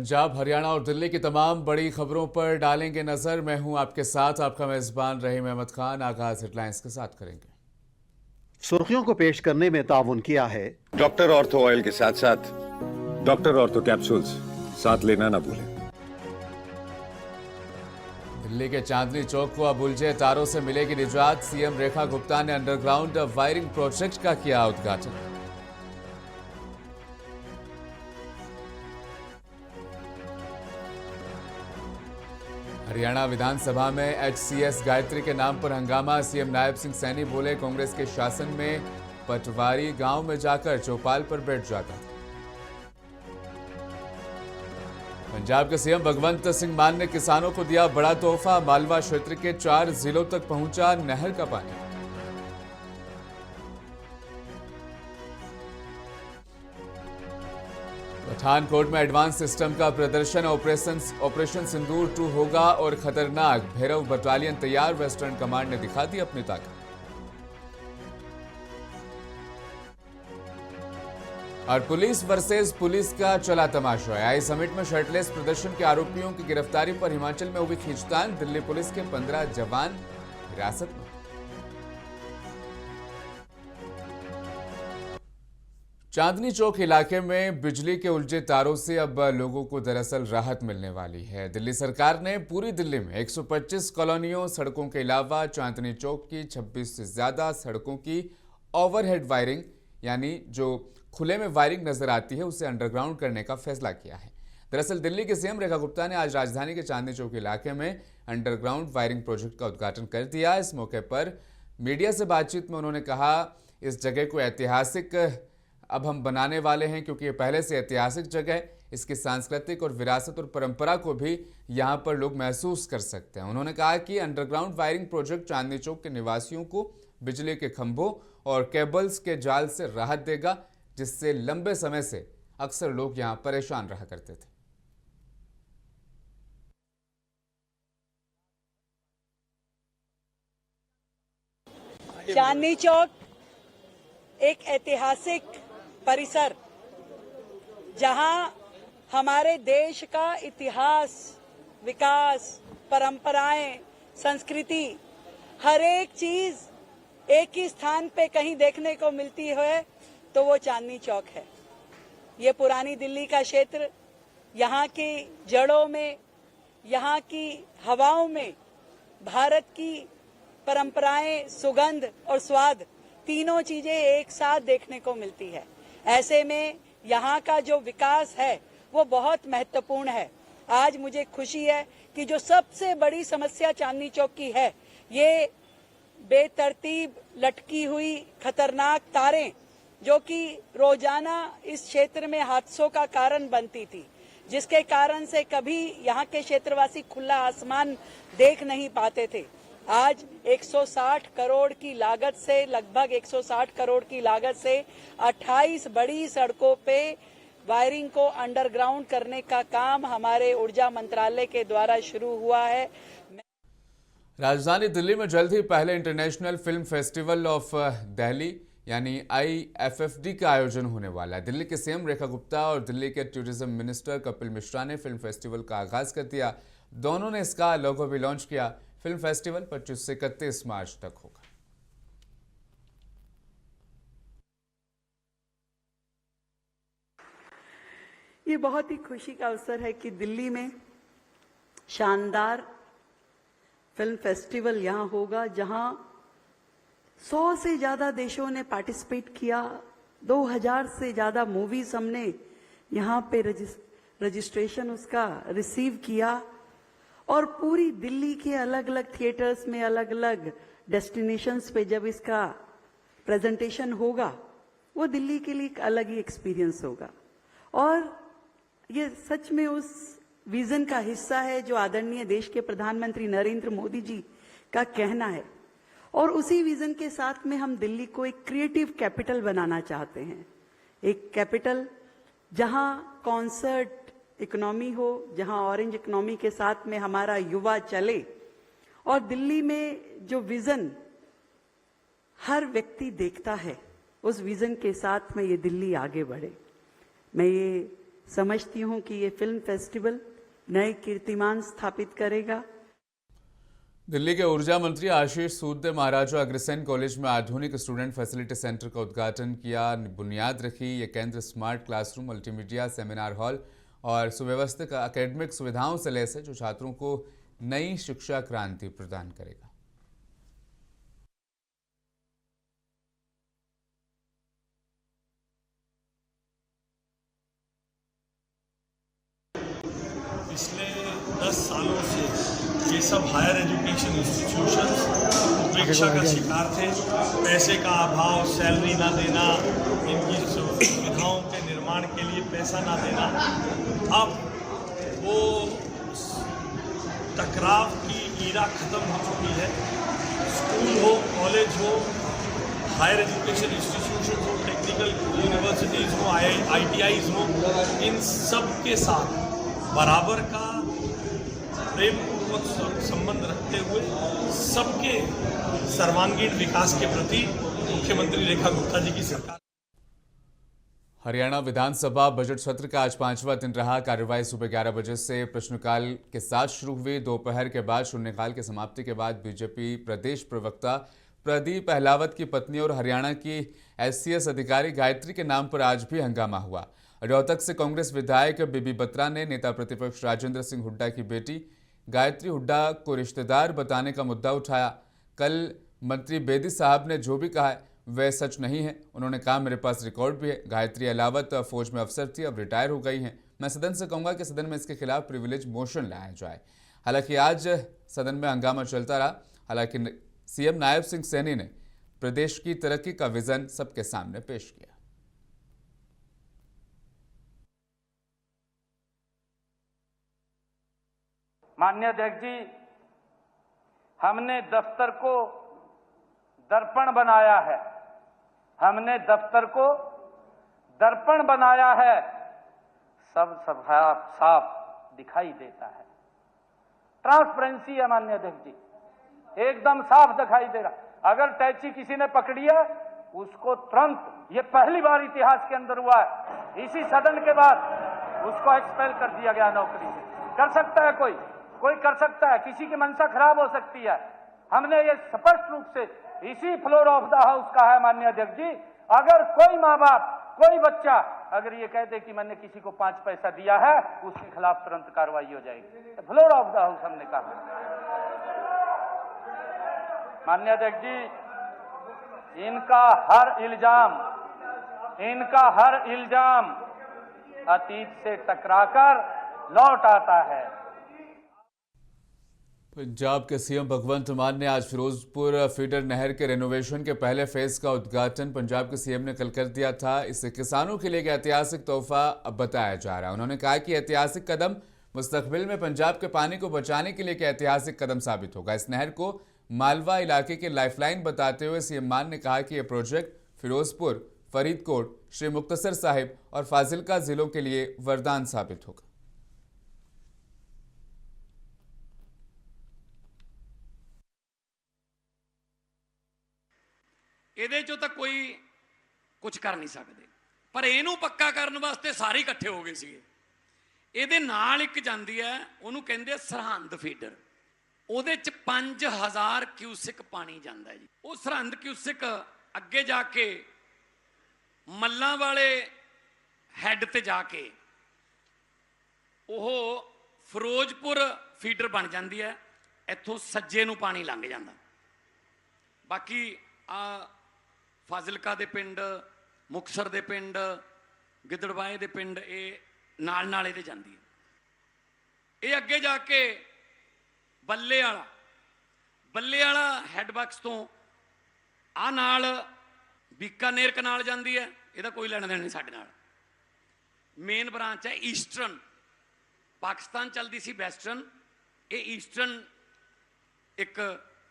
पंजाब, हरियाणा और दिल्ली की तमाम बड़ी खबरों पर डालेंगे नजर। मैं हूं आपके साथ, आपका मेजबान रहीम अहमद खान। आगाज हेडलाइंस के साथ करेंगे। सुर्खियों को पेश करने में ताउन किया है डॉक्टर ऑर्थो ऑयल के साथ साथ डॉक्टर ऑर्थो कैप्सूल्स साथ लेना ना भूलें। दिल्ली के चांदनी चौक को अब उलझे तारों से मिलेगी निजात। सीएम रेखा गुप्ता ने अंडरग्राउंड वायरिंग प्रोजेक्ट का किया उद्घाटन। हरियाणा विधानसभा में एचसीएस गायत्री के नाम पर हंगामा। सीएम नायब सिंह सैनी बोले, कांग्रेस के शासन में पटवारी गांव में जाकर चौपाल पर बैठ जाता था। पंजाब के सीएम भगवंत सिंह मान ने किसानों को दिया बड़ा तोहफा। मालवा क्षेत्र के 4 जिलों तक पहुंचा नहर का पानी। पठानकोट में एडवांस सिस्टम का प्रदर्शन। ऑपरेशन सिंदूर 2 होगा और खतरनाक। भैरव बटालियन तैयार। वेस्टर्न कमांड ने दिखा दी अपनी ताकत। और पुलिस वर्सेस पुलिस का चला तमाशा। आई समिट में शर्टलेस प्रदर्शन के आरोपियों की गिरफ्तारी पर हिमाचल में हुई खींचतान। दिल्ली पुलिस के 15 जवान हिरासत में। चांदनी चौक इलाके में बिजली के उलझे तारों से अब लोगों को दरअसल राहत मिलने वाली है। दिल्ली सरकार ने पूरी दिल्ली में 125 कॉलोनियों, सड़कों के अलावा चांदनी चौक की 26 से ज्यादा सड़कों की ओवरहेड वायरिंग, यानी जो खुले में वायरिंग नजर आती है, उसे अंडरग्राउंड करने का फैसला किया है। दरअसल दिल्ली के सीएम रेखा गुप्ता ने आज राजधानी के चांदनी चौक इलाके में अंडरग्राउंड वायरिंग प्रोजेक्ट का उद्घाटन कर दिया। इस मौके पर मीडिया से बातचीत में उन्होंने कहा, इस जगह को ऐतिहासिक अब हम बनाने वाले हैं, क्योंकि ये पहले से ऐतिहासिक जगह है। इसकी सांस्कृतिक और विरासत और परंपरा को भी यहाँ पर लोग महसूस कर सकते हैं। उन्होंने कहा कि underground wiring project Chandni Chowk के निवासियों को बिजली के खंभों और केबल्स के जाल से राहत देगा, जिससे लंबे समय से अक्सर लोग यहाँ परेशान रहा करते थे। चांदनी चौक एक ऐतिहासिक परिसर, जहां हमारे देश का इतिहास, विकास, परंपराएं, संस्कृति, हर एक चीज एक ही स्थान पे कहीं देखने को मिलती है, तो वो चांदनी चौक है। ये पुरानी दिल्ली का क्षेत्र, यहाँ की जड़ों में, यहाँ की हवाओं में भारत की परंपराएं, सुगंध और स्वाद, तीनों चीजें एक साथ देखने को मिलती है। ऐसे में यहाँ का जो विकास है वो बहुत महत्वपूर्ण है। आज मुझे खुशी है कि जो सबसे बड़ी समस्या चांदनी चौक की है, ये बेतरतीब लटकी हुई खतरनाक तारें, जो कि रोजाना इस क्षेत्र में हादसों का कारण बनती थी, जिसके कारण से कभी यहाँ के क्षेत्रवासी खुला आसमान देख नहीं पाते थे। आज 160 करोड़ की लागत से, लगभग 160 करोड़ की लागत से 28 बड़ी सड़कों पे वायरिंग को अंडरग्राउंड करने का काम हमारे ऊर्जा मंत्रालय के द्वारा शुरू हुआ है। राजधानी दिल्ली में जल्द ही पहले international film festival of Delhi यानी IFFD का आयोजन होने वाला है। दिल्ली के सीएम रेखा गुप्ता और दिल्ली के टूरिज्म मिनिस्टर कपिल मिश्रा ने फिल्म फेस्टिवल का आगाज कर दिया। दोनों ने इसका लोगो भी लॉन्च किया। फिल्म फेस्टिवल 25 से 31 मार्च तक होगा। ये बहुत ही खुशी का अवसर है कि दिल्ली में शानदार फिल्म फेस्टिवल यहाँ होगा, जहाँ 100 से ज्यादा देशों ने पार्टिसिपेट किया। 2000 से ज्यादा मूवीज हमने यहाँ पे रजिस्ट्रेशन उसका रिसीव किया, और पूरी दिल्ली के अलग अलग थिएटर्स में, अलग अलग डेस्टिनेशंस पे जब इसका प्रेजेंटेशन होगा, वो दिल्ली के लिए एक अलग ही एक्सपीरियंस होगा। और ये सच में उस विजन का हिस्सा है जो आदरणीय देश के प्रधानमंत्री नरेंद्र मोदी जी का कहना है। और उसी विजन के साथ में हम दिल्ली को एक क्रिएटिव कैपिटल बनाना चाहते हैं। एक कैपिटल जहां कॉन्सर्ट इकोनॉमी हो, जहां ऑरेंज इकोनॉमी के साथ में हमारा युवा चले, और दिल्ली में जो विजन हर व्यक्ति देखता है, उस विजन के साथ में ये दिल्ली आगे बढ़े। मैं ये समझती हूं कि ये फिल्म फेस्टिवल नए कीर्तिमान स्थापित करेगा। दिल्ली के ऊर्जा मंत्री आशीष सूद ने महाराजा अग्रसेन कॉलेज में आधुनिक स्टूडेंट फैसिलिटी सेंटर का उद्घाटन किया, बुनियाद रखी। ये केंद्र smart classroom, multimedia, seminar hall और सुव्यवस्थित एकेडमिक सुविधाओं से लैस है, जो छात्रों को नई शिक्षा क्रांति प्रदान करेगा। पिछले 10 सालों से ये सब हायर एजुकेशन इंस्टीट्यूशंस उपेक्षा का शिकार थे। पैसे का अभाव, सैलरी ना देना, इनकी सुविधाओं के निर्माण के लिए पैसा ना देना, अब वो टकराव की ईरा खत्म हो चुकी है। स्कूल हो, कॉलेज हो, हायर एजुकेशन इंस्टीट्यूशन हो, टेक्निकल यूनिवर्सिटीज़ हो, ITIs हो, इन सब के साथ बराबर का प्रेमपूर्वक संबंध रखते हुए सबके सर्वांगीण विकास के प्रति मुख्यमंत्री रेखा गुप्ता जी की सरकार। हरियाणा विधानसभा बजट सत्र का आज 5वां दिन रहा। कार्यवाही सुबह 11 बजे से प्रश्नकाल के साथ शुरू हुई। दोपहर के बाद शून्यकाल की समाप्ति के बाद बीजेपी प्रदेश प्रवक्ता प्रदीप अहलावत की पत्नी और हरियाणा की SCS अधिकारी गायत्री के नाम पर आज भी हंगामा हुआ। रोहतक से कांग्रेस विधायक बीबी बत्रा ने नेता प्रतिपक्ष राजेंद्र सिंह हुड्डा की बेटी गायत्री हुड्डा को रिश्तेदार बताने का मुद्दा उठाया। कल मंत्री बेदी साहब ने जो भी कहा है वह सच नहीं है। उन्होंने कहा, मेरे पास रिकॉर्ड भी है। गायत्री अहलावत फौज में अफसर थी, अब रिटायर हो गई हैं। मैं सदन से कहूंगा कि सदन में इसके खिलाफ प्रिविलेज मोशन लाया जाए। हालांकि आज सदन में हंगामा चलता रहा। हालांकि CM नायब सिंह सैनी ने प्रदेश की तरक्की का विजन सबके सामने पेश किया। माननीय अध्यक्ष जी, हमने दफ्तर को दर्पण बनाया है। हमने दफ्तर को दर्पण बनाया है। सब साफ दिखाई देता है। ट्रांसपेरेंसी है माननीय अध्यक्ष जी, एकदम साफ दिखाई दे रहा। अगर टैक्सी किसी ने पकड़ी है, उसको तुरंत, ये पहली बार इतिहास के अंदर हुआ है, इसी सदन के बाद उसको एक्सपेल कर दिया गया नौकरी से। कर सकता है कोई कर सकता है, किसी की मनसा खराब हो सकती है। हमने ये स्पष्ट रूप से इसी फ्लोर ऑफ द हाउस कहा है माननीय अध्यक्ष जी, अगर कोई माँ बाप, कोई बच्चा अगर ये कहते कि मैंने किसी को 5 पैसा दिया है, उसके खिलाफ तुरंत कार्रवाई हो जाएगी। तो फ्लोर ऑफ द हाउस हमने कहा। माननीय अध्यक्ष जी, इनका हर इल्जाम अतीत से टकराकर लौट आता है। पंजाब के CM भगवंत मान ने आज फिरोजपुर फीडर नहर के रेनोवेशन के पहले फेज का उद्घाटन पंजाब के CM ने कल कर दिया था। इसे किसानों के लिए एक ऐतिहासिक तोहफा अब बताया जा रहा है। उन्होंने कहा कि ऐतिहासिक कदम मुस्तकबिल में पंजाब के पानी को बचाने के लिए एक ऐतिहासिक कदम साबित होगा। इस नहर को मालवा इलाके के लाइफलाइन बताते हुए CM मान ने कहा कि यह प्रोजेक्ट फिरोजपुर, फरीदकोट, श्री मुक्तसर साहिब और फाजिलका जिलों के लिए वरदान साबित होगा। ਇਹਦੇ ਚੋਂ ਤਾਂ ਕੋਈ ਕੁਝ ਕਰ ਨਹੀਂ ਸਕਦੇ, ਪਰ ਇਹਨੂੰ ਪੱਕਾ ਕਰਨ ਵਾਸਤੇ ਸਾਰੇ ਇਕੱਠੇ ਹੋ ਗਏ ਸੀਗੇ। ਇਹਦੇ ਨਾਲ ਇੱਕ ਜਾਂਦੀ ਹੈ, ਉਹਨੂੰ ਕਹਿੰਦੇ ਸਰਹੰਦ ਫੀਡਰ। ਉਹਦੇ ਚ 5000 ਕਿਊਸਿਕ ਪਾਣੀ ਜਾਂਦਾ ਹੈ ਜੀ। ਉਹ ਸਰਹੰਦ ਕਿਊਸਿਕ ਅੱਗੇ ਜਾ ਕੇ ਮੱਲਾਂ ਵਾਲੇ ਹੈੱਡ ਤੇ ਜਾ ਕੇ ਉਹ ਫਿਰੋਜ਼ਪੁਰ ਫੀਡਰ ਬਣ ਜਾਂਦੀ ਹੈ। ਇੱਥੋਂ ਸੱਜੇ ਨੂੰ ਪਾਣੀ ਲੰਘ ਜਾਂਦਾ। ਬਾਕੀ ਆ ਫਾਜ਼ਿਲਕਾ ਦੇ ਪਿੰਡ, ਮੁਕਤਸਰ ਦੇ ਪਿੰਡ, ਗਿੱਦੜਬਾਹੇ ਦੇ ਪਿੰਡ, ਇਹ ਨਾਲ ਇਹਦੇ ਜਾਂਦੀ ਹੈ। ਇਹ ਅੱਗੇ ਜਾ ਕੇ ਬੱਲੇ ਵਾਲਾ ਹੈਡਬਕਸ ਤੋਂ ਆ ਨਾਲ ਬੀਕਾਨੇਰ ਕਨਾਲ ਜਾਂਦੀ ਹੈ। ਇਹਦਾ ਕੋਈ ਲੈਣਾ ਦੇਣਾ ਨਹੀਂ ਸਾਡੇ ਨਾਲ। ਮੇਨ ਬ੍ਰਾਂਚ ਹੈ ਈਸਟਰਨ। ਪਾਕਿਸਤਾਨ ਚੱਲਦੀ ਸੀ ਵੈਸਟਰਨ, ਇਹ ਈਸਟਰਨ ਇੱਕ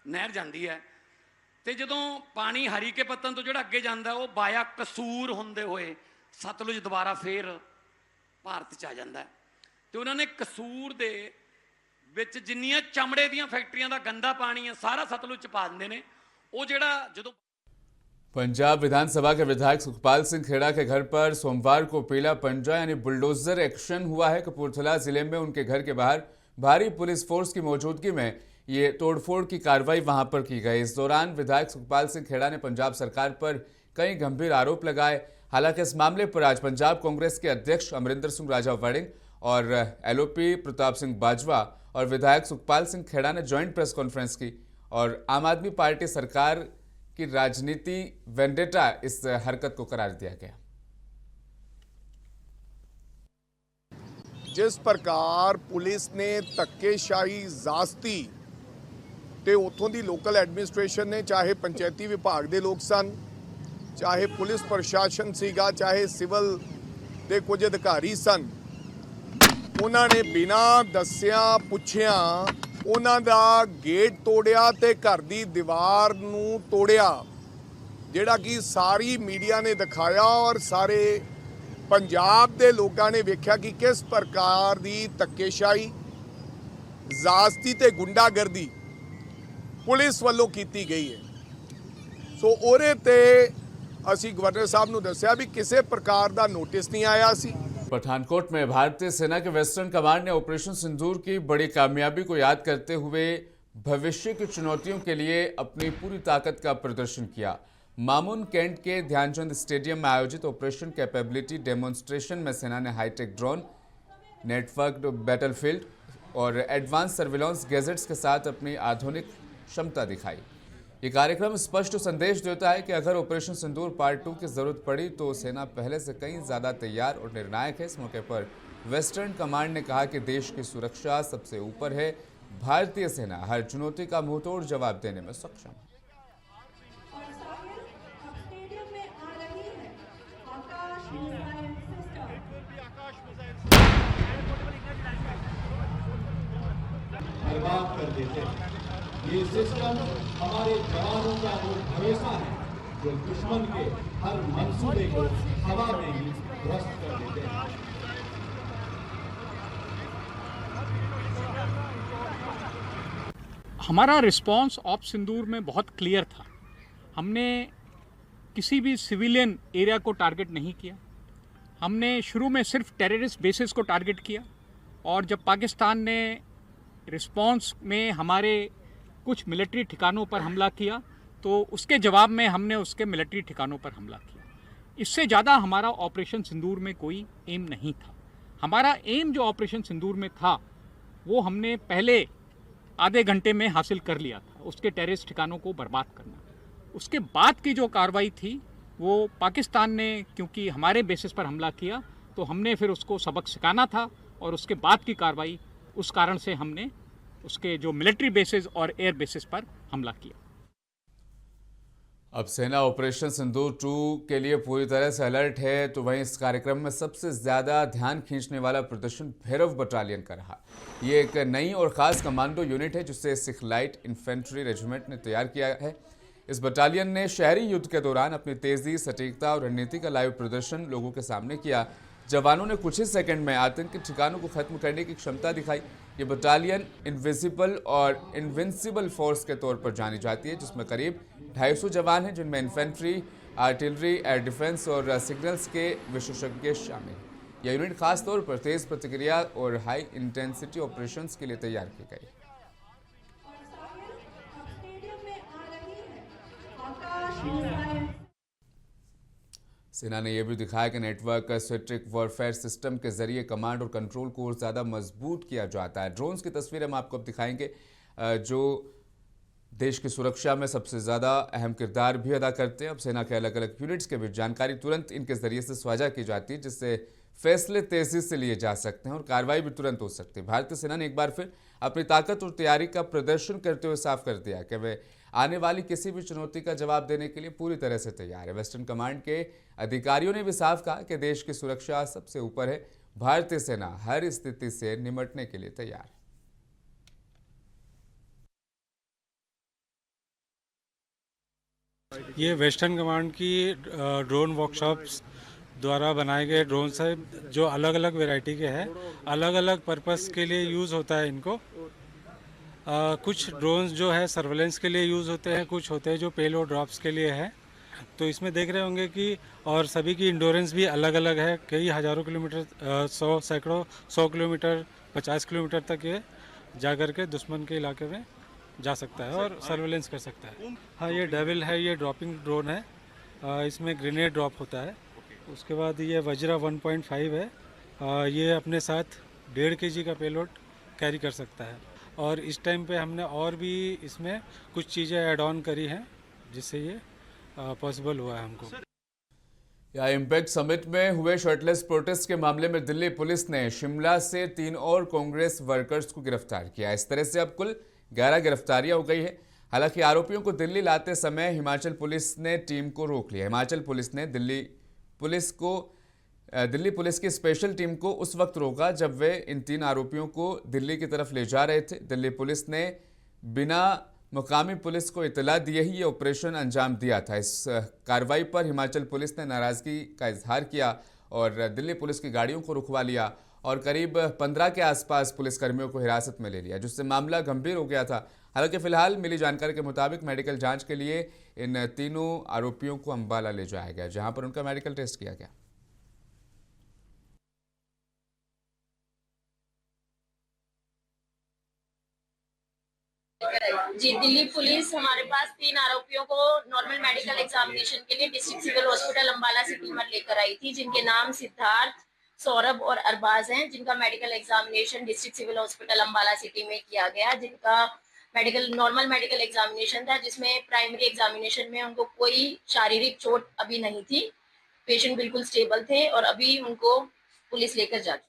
ਨਹਿਰ ਜਾਂਦੀ ਹੈ। ਤੇ ਜਦੋਂ ਪਾਣੀ ਹਰੀਕੇ ਪੱਤਨ ਤੋਂ ਜਿਹੜਾ ਅੱਗੇ ਜਾਂਦਾ, ਉਹ ਬਾਇਆ ਕਸੂਰ ਹੁੰਦੇ ਹੋਏ ਸਤਲੁਜ ਦੁਬਾਰਾ ਫੇਰ ਭਾਰਤ 'ਚ ਆ ਜਾਂਦਾ। ਤੇ ਉਹਨਾਂ ਨੇ ਕਸੂਰ ਦੇ ਵਿੱਚ ਜਿੰਨੀਆਂ ਚਮੜੇ ਦੀਆਂ ਫੈਕਟਰੀਆਂ ਦਾ ਗੰਦਾ ਪਾਣੀ ਹੈ, ਸਾਰਾ ਸਤਲੁਜ 'ਚ ਪਾ ਦਿੰਦੇ ਨੇ। ਉਹ ਜਿਹੜਾ ਜਦੋਂ पंजाब विधानसभा के विधायक सुखपाल सिंह खेड़ा के घर पर सोमवार को पीला पंजा यानी बुलडोजर एक्शन हुआ है। कपूरथला जिले में उनके घर के बाहर भारी पुलिस फोर्स की मौजूदगी में ये तोड़फोड़ की कार्रवाई वहां पर की गई। इस दौरान विधायक सुखपाल सिंह खेड़ा ने पंजाब सरकार पर कई गंभीर आरोप लगाए। हालांकि इस मामले पर आज पंजाब कांग्रेस के अध्यक्ष अमरिंदर सिंह राजा वड़िंग और एलओपी प्रताप सिंह बाजवा और विधायक सुखपाल सिंह खेड़ा ने ज्वाइंट प्रेस कॉन्फ्रेंस की और आम आदमी पार्टी सरकार की राजनीति वेंडेटा इस हरकत को करार दिया गया। जिस प्रकार पुलिस ने धक्केशाही जास्ती ते उतों की लोकल एडमिनिस्ट्रेशन ने, चाहे पंचायती विभाग के लोग सन, चाहे पुलिस प्रशासन सीगा, चाहे सिविल के कुछ अधिकारी सन, उन्होंने बिना दस्सिया पुछिया उन्हां दा गेट तोड़िया ते घर दी दीवार नूं तोड़िया, जिहड़ा कि सारी मीडिया ने दिखाया और सारे पंजाब दे लोगों ने वेख्या कि किस प्रकार दी धक्केशाही, जास्ती ते गुंडागर्दी पुलिस वालों कीती गई है। सो ओहदे ते असीं गवर्नर साहब नूं दस्सिया भी किसी प्रकार दा नोटिस नहीं आया सी। पठानकोट में भारतीय सेना के वेस्टर्न कमांड ने ऑपरेशन सिंदूर की बड़ी कामयाबी को याद करते हुए भविष्य की चुनौतियों के लिए अपनी पूरी ताकत का प्रदर्शन किया। मामून कैंट के ध्यानचंद स्टेडियम में आयोजित ऑपरेशन कैपेबिलिटी डेमोन्स्ट्रेशन में सेना ने हाईटेक ड्रोन, नेटवर्क्ड बैटलफील्ड और एडवांस सर्विलांस गैजेट्स के साथ अपनी आधुनिक क्षमता दिखाई। ये कार्यक्रम स्पष्ट संदेश देता है कि अगर ऑपरेशन सिंदूर पार्ट 2 की जरूरत पड़ी तो सेना पहले से कहीं ज़्यादा तैयार और निर्णायक है। इस मौके पर वेस्टर्न कमांड ने कहा कि देश की सुरक्षा सबसे ऊपर है। भारतीय सेना हर चुनौती का मुंहतोड़ जवाब देने में सक्षम है। बर्बाद कर देते हैं। ये सिस्टम हमारे जवानों का वो भरोसा है जो दुश्मन के हर मंसूबे को हवा में ही ध्वस्त कर देते हैं। हमारा रिस्पांस ऑप सिंदूर में बहुत क्लियर था। हमने किसी भी सिविलियन एरिया को टारगेट नहीं किया। हमने शुरू में सिर्फ टेररिस्ट बेसिस को टारगेट किया और जब पाकिस्तान ने रिस्पांस में हमारे कुछ मिलिट्री ठिकानों पर हमला किया तो उसके जवाब में हमने उसके मिलिट्री ठिकानों पर हमला किया। इससे ज़्यादा हमारा ऑपरेशन सिंदूर में कोई एम नहीं था। हमारा एम जो ऑपरेशन सिंदूर में था वो हमने पहले आधे घंटे में हासिल कर लिया था, उसके टेररिस्ट ठिकानों को बर्बाद करना। उसके बाद की जो कार्रवाई थी वो पाकिस्तान ने क्योंकि हमारे बेसिस पर हमला किया तो हमने फिर उसको सबक सिखाना था और उसके बाद की कार्रवाई उस कारण से हमने उसके जो मिलिट्री बेसिस और एयर बेसिस पर हमला किया। अब सेना ऑपरेशन सिंदूर 2 के लिए पूरी तरह से अलर्ट है, तो वहीं इस कार्यक्रम में सबसे ज़्यादा ध्यान खींचने वाला प्रदर्शन भैरव बटालियन का रहा। ये एक नई और ख़ास कमांडो यूनिट है जिसे सिख लाइट इन्फेंट्री रेजिमेंट ने तैयार किया है। इस बटालियन ने शहरी युद्ध के दौरान अपनी तेज़ी, सटीकता और रणनीति का लाइव प्रदर्शन लोगों के सामने किया। जवानों ने कुछ ही सेकंड में आतंकी ठिकानों को खत्म करने की क्षमता दिखाई। ये बटालियन इनविजिबल और इनविंसिबल फोर्स के तौर पर जानी जाती है, जिसमें करीब 250 जवान हैं, जिनमें इन्फेंट्री, आर्टिलरी, एयर डिफेंस और सिग्नल्स के विशेषज्ञ शामिल हैं। यह यूनिट खास तौर पर तेज प्रतिक्रिया और हाई इंटेंसिटी ऑपरेशंस के लिए तैयार की गई। सेना ने यह भी दिखाया कि नेटवर्क स्ट्रैटेजिक वॉरफेयर सिस्टम के जरिए कमांड और कंट्रोल को और ज़्यादा मजबूत किया जाता है। ड्रोन्स की तस्वीरें हम आपको अब दिखाएंगे जो देश की सुरक्षा में सबसे ज़्यादा अहम किरदार भी अदा करते हैं। अब सेना के अलग अलग यूनिट्स के बीच जानकारी तुरंत इनके ज़रिए से साझा की जाती है, जिससे फैसले तेज़ी से लिए जा सकते हैं और कार्रवाई भी तुरंत हो सकती है। भारतीय सेना ने एक बार फिर अपनी ताकत और तैयारी का प्रदर्शन करते हुए साफ कर दिया कि वे आने वाली किसी भी चुनौती का जवाब देने के लिए पूरी तरह से तैयार है। वेस्टर्न कमांड के अधिकारियों ने भी साफ कहा कि देश की सुरक्षा सबसे ऊपर है। भारतीय सेना हर स्थिति से निपटने के लिए तैयार है। ये वेस्टर्न कमांड की ड्रोन वर्कशॉप्स द्वारा बनाए गए ड्रोन्स है जो अलग अलग वैरायटी के हैं, अलग अलग पर्पस के लिए यूज़ होता है इनको। कुछ ड्रोन्स जो है सर्वेलेंस के लिए यूज़ होते हैं, कुछ होते हैं जो पेलोड ड्रॉप्स के लिए है। तो इसमें देख रहे होंगे कि और सभी की इंडोरेंस भी अलग अलग है। कई हज़ारों किलोमीटर, 100 सैकड़ों 100 किलोमीटर 50 किलोमीटर तक ये जा कर के दुश्मन के इलाके में जा सकता है और सर्वेलेंस कर सकता है। हाँ, ये डेविल है, ये ड्रॉपिंग ड्रोन है। इसमें ग्रेनेड ड्रॉप होता है। उसके बाद ये वज्रा 1.5 है। ये अपने साथ 1.5 kg का पेलोड कैरी कर सकता है। और इस टाइम पे हमने और भी इसमें कुछ चीज़ें ऐड ऑन करी हैं जिससे ये पॉसिबल हुआ है हमको। या इम्पैक्ट समिट में हुए शर्टलेस प्रोटेस्ट के मामले में दिल्ली पुलिस ने शिमला से 3 और कांग्रेस वर्कर्स को गिरफ्तार किया। इस तरह से अब कुल 11 गिरफ्तारियां हो गई है। हालांकि आरोपियों को दिल्ली लाते समय हिमाचल पुलिस ने टीम को रोक लिया। हिमाचल पुलिस ने दिल्ली पुलिस की स्पेशल टीम को उस वक्त रोका जब वे इन 3 आरोपियों को दिल्ली की तरफ ले जा रहे थे। दिल्ली पुलिस ने बिना मुकामी पुलिस को इतला दिए ही ये ऑपरेशन अंजाम दिया था। इस कार्रवाई पर हिमाचल पुलिस ने नाराजगी का इजहार किया और दिल्ली पुलिस की गाड़ियों को रुकवा लिया और करीब 15 के आसपास पुलिसकर्मियों को हिरासत में ले लिया, जिससे मामला गंभीर हो गया था। हालांकि फिलहाल मिली जानकारी के मुताबिक मेडिकल जांच के लिए इन तीनों आरोपियों को अंबाला ले जाया गया, जहां पर उनका मेडिकल टेस्ट किया गया। जी, दिल्ली पुलिस हमारे पास 3 आरोपियों को नॉर्मल मेडिकल एग्जामिनेशन के लिए district civil hospital Ambala city में लेकर आई थी, जिनके नाम सिद्धार्थ, सौरभ और अरबाज हैं, जिनका medical examination district civil hospital Ambala city में किया गया, जिनका नॉर्मल मेडिकल एग्जामिनेशन था, जिसमें प्राइमरी एग्जामिनेशन में उनको कोई शारीरिक चोट अभी नहीं थी। पेशेंट बिल्कुल स्टेबल थे और अभी उनको पुलिस लेकर जाती।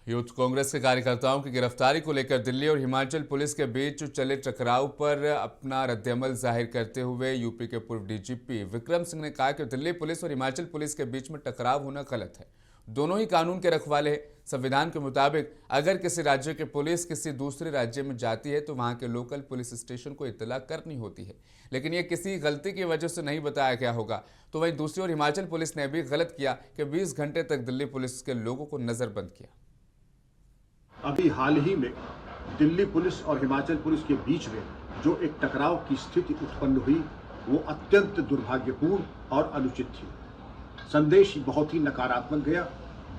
यूथ कांग्रेस के कार्यकर्ताओं की गिरफ्तारी को लेकर दिल्ली और हिमाचल पुलिस के बीच चले टकराव पर अपना रद्दअमल जाहिर करते हुए यूपी के पूर्व डीजीपी विक्रम सिंह ने कहा कि दिल्ली पुलिस और हिमाचल पुलिस के बीच में टकराव होना गलत है। दोनों ही कानून के रखवाले हैं। संविधान के मुताबिक अगर किसी राज्य की पुलिस किसी दूसरे राज्य में जाती है तो वहां के लोकल पुलिस स्टेशन को इत्तला करनी होती है, लेकिन यह किसी गलती की वजह से नहीं बताया गया होगा। तो वहीं दूसरी ओर हिमाचल पुलिस ने भी गलत किया कि 20 घंटे तक दिल्ली पुलिस के लोगों को नजरबंद किया। अभी हाल ही में दिल्ली पुलिस और हिमाचल पुलिस के बीच में जो एक टकराव की स्थिति उत्पन्न हुई वो अत्यंत दुर्भाग्यपूर्ण और अनुचित थी। संदेश बहुत ही नकारात्मक गया।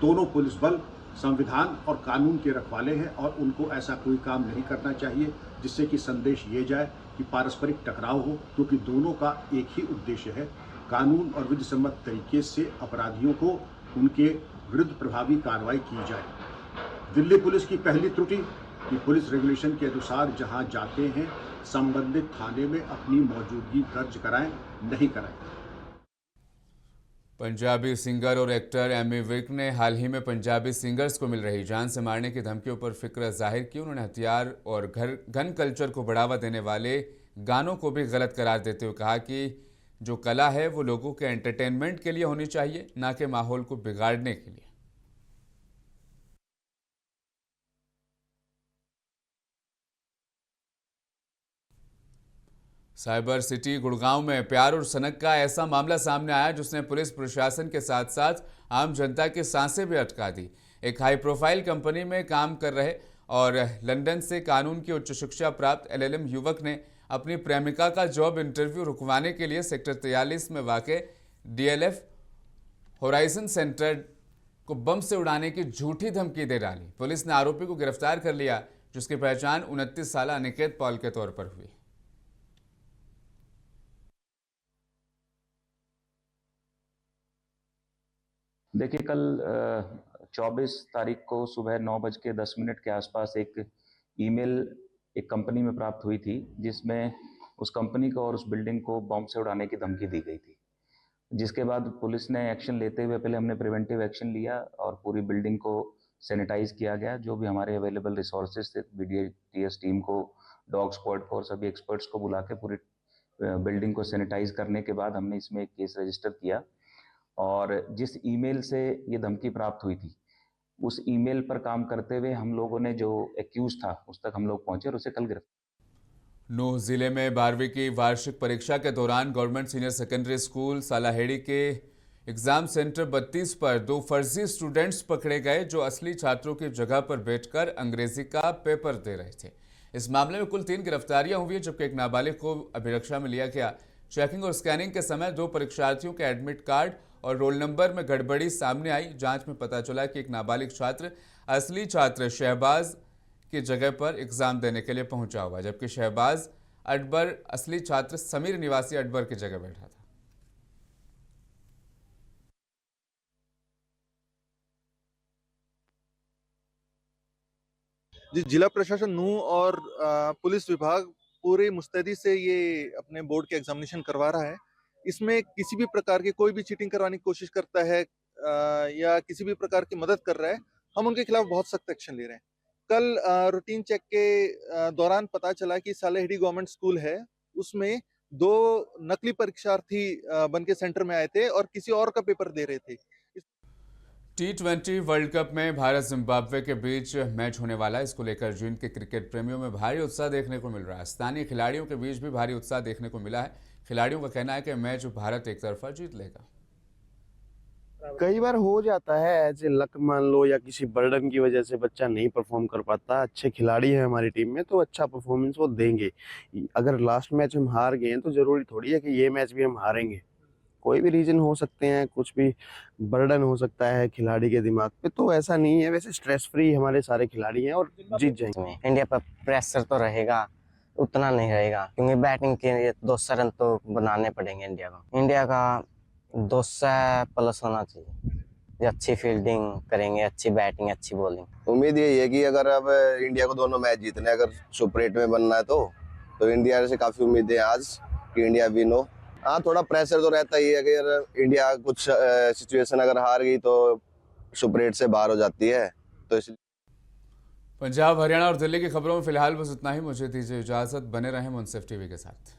दोनों पुलिस बल संविधान और कानून के रखवाले हैं और उनको ऐसा कोई काम नहीं करना चाहिए जिससे कि संदेश ये जाए कि पारस्परिक टकराव हो, क्योंकि दोनों का एक ही उद्देश्य है, कानून और विधि सम्मत तरीके से अपराधियों को उनके विरुद्ध प्रभावी कार्रवाई की जाए। दिल्ली पुलिस की पहली त्रुटि कि पुलिस रेगुलेशन के अनुसार जहां जाते हैं संबंधित थाने में अपनी मौजूदगी दर्ज कराएं, नहीं कराएं। पंजाबी सिंगर और एक्टर एमी विर्क ने हाल ही में पंजाबी सिंगर्स को मिल रही जान से मारने की धमकियों पर फिक्र जाहिर की। उन्होंने हथियार और गन कल्चर को बढ़ावा देने वाले गानों को भी गलत करार देते हुए कहा कि जो कला है वो लोगों के एंटरटेनमेंट के लिए होनी चाहिए, ना कि माहौल को बिगाड़ने के लिए। साइबर सिटी गुड़गांव में प्यार और सनक का ऐसा मामला सामने आया जिसने पुलिस प्रशासन के साथ साथ आम जनता की सांसें भी अटका दी। एक हाई प्रोफाइल कंपनी में काम कर रहे और लंदन से कानून की उच्च शिक्षा प्राप्त LLM युवक ने अपनी प्रेमिका का जॉब इंटरव्यू रुकवाने के लिए सेक्टर 43 में वाक़ DLF होराइजन सेंटर को बम से उड़ाने की झूठी धमकी दे डाली। पुलिस ने आरोपी को गिरफ्तार कर लिया, जिसकी पहचान 29 साल अनिकेत पॉल के तौर पर हुई। देखिए, कल 24 तारीख को सुबह 9:10 के आसपास एक ईमेल एक कंपनी में प्राप्त हुई थी, जिसमें उस कंपनी को और उस बिल्डिंग को बम से उड़ाने की धमकी दी गई थी। जिसके बाद पुलिस ने एक्शन लेते हुए पहले हमने प्रिवेंटिव एक्शन लिया और पूरी बिल्डिंग को सैनिटाइज किया गया। जो भी हमारे अवेलेबल रिसोर्सेज थे, BDTS टीम को, डॉग स्क्वाड को और सभी एक्सपर्ट्स को बुला के पूरी बिल्डिंग को सैनिटाइज करने के बाद हमने इसमें एक केस रजिस्टर किया। और जिस ईमेल से ये धमकी प्राप्त हुई थी, उस ईमेल पर काम करते हुए हम लोगों ने जो एक्यूज था उस तक हम लोग पहुंचे और उसे कल गिरफ्तार। नूंह जिले में 12वीं की वार्षिक परीक्षा के दौरान government senior secondary school Salaheri के एग्जाम सेंटर 32 पर 2 फर्जी स्टूडेंट्स पकड़े गए जो असली छात्रों की जगह पर बैठकर अंग्रेजी का पेपर दे रहे थे। इस मामले में कुल 3 गिरफ्तारियां हुई, जबकि एक नाबालिग को अभिरक्षा में लिया गया। चेकिंग और स्कैनिंग के समय 2 परीक्षार्थियों के एडमिट कार्ड और रोल नंबर में गड़बड़ी सामने आई। जांच में पता चला कि एक नाबालिग छात्र असली छात्र शहबाज की जगह पर एग्जाम देने के लिए पहुंचा हुआ, जबकि शहबाज अटबर असली छात्र समीर निवासी अटबर की जगह बैठा था। जिला प्रशासन नूह और पुलिस विभाग पूरी मुस्तैदी से ये अपने बोर्ड के एग्जामिनेशन करवा रहा है। इसमें किसी भी प्रकार की कोई भी चीटिंग करवाने की कोशिश करता है या किसी भी प्रकार की मदद कर रहा है, हम उनके खिलाफ बहुत सख्त एक्शन ले रहे हैं। कल रूटीन चेक के दौरान पता चला कि सालेहिडी गवर्नमेंट स्कूल है, उसमें 2 नकली परीक्षार्थी बन के सेंटर में आए थे और किसी और का पेपर दे रहे थे। T20 वर्ल्ड कप में भारत जिम्बाब्वे के बीच मैच होने वाला है। इसको लेकर जींद के क्रिकेट प्रेमियों में भारी उत्साह देखने को मिल रहा है। स्थानीय खिलाड़ियों के बीच भी भारी उत्साह देखने को मिला है। खिलाड़ियों का कहना है कि मैच भारत एक तरफा जीत लेगा। कई बार हो जाता है ऐसे, लक मान लो या किसी बर्डन की वजह से बच्चा नहीं परफॉर्म कर पाता। अच्छे खिलाड़ी हैं हमारी टीम में तो अच्छा परफॉर्मेंस वो देंगे। अगर लास्ट मैच हम हार गए हैं तो जरूरी थोड़ी है कि ये मैच भी हम हारेंगे। कोई भी रीजन हो सकते हैं, कुछ भी बर्डन हो सकता है खिलाड़ी के दिमाग पे, तो ऐसा नहीं है। वैसे स्ट्रेस फ्री हमारे सारे खिलाड़ी हैं और जीत जाएंगे। इंडिया पर प्रेशर तो रहेगा, उतना नहीं रहेगा क्योंकि बैटिंग के लिए 200 रन तो बनाने पड़ेंगे इंडिया को। इंडिया का 200+ होना चाहिए। अच्छी फील्डिंग करेंगे, अच्छी बैटिंग, अच्छी बॉलिंग। उम्मीद यही है कि अगर अब इंडिया को दोनों मैच जीतने, अगर सुपर 8 में बनना है तो इंडिया से काफी उम्मीदें आज कि इंडिया विन हो। हाँ, थोड़ा प्रेशर तो रहता ही है कि अगर इंडिया कुछ सिचुएशन अगर हार गई तो सुपर 8 से बाहर हो जाती है, तो इसलिए। पंजाब, हरियाणा और दिल्ली की खबरों में फिलहाल बस इतना ही। मुझे दीजिए इजाजत, बने रहें मुंसिफ टीवी के साथ।